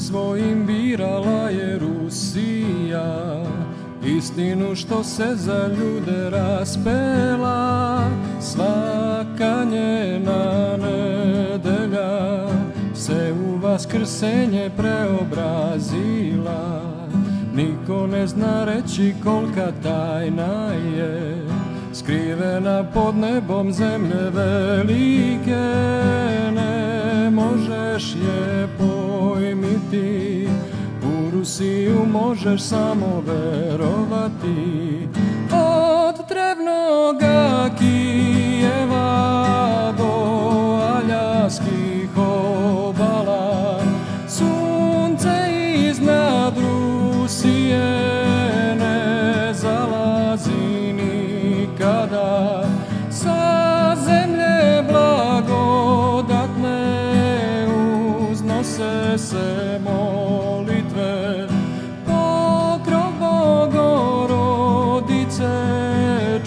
svojim birala je Rusija, istinu što se za ljude raspela. Svaka njena nedelja se u vaskrsenje preobrazila. Niko ne zna reći kolika tajna je skrivena pod nebom zemlje velike. Ne možeš je pojmiti, u Rusiju možeš samo verovati. Od drevnoga Kijeva do aljaskih obala, sunce iznad Rusije ne zalazi nikada. Sa zemlje blagodatne uznose se molitve, pokrov Bogorodice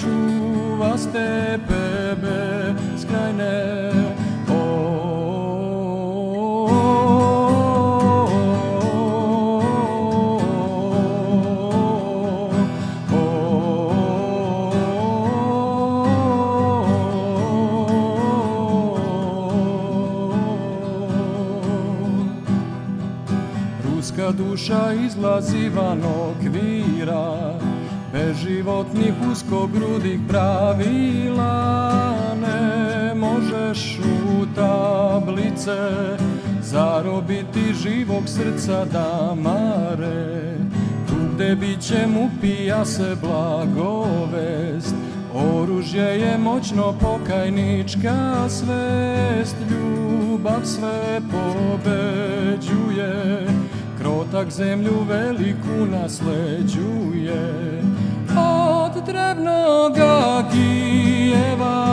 čuva stepe beskrajne. Ruska duša izlazi van okvira beživotnih uskogrudih pravila. Ne možeš u tablice zarobiti živog srca damare. Tu gde bićem upija se blagovest, oružje je moćno pokajnička svest. Ljubav sve pobeđuje, krotak zemlju veliku nasleđuje. Od drevnoga Kijeva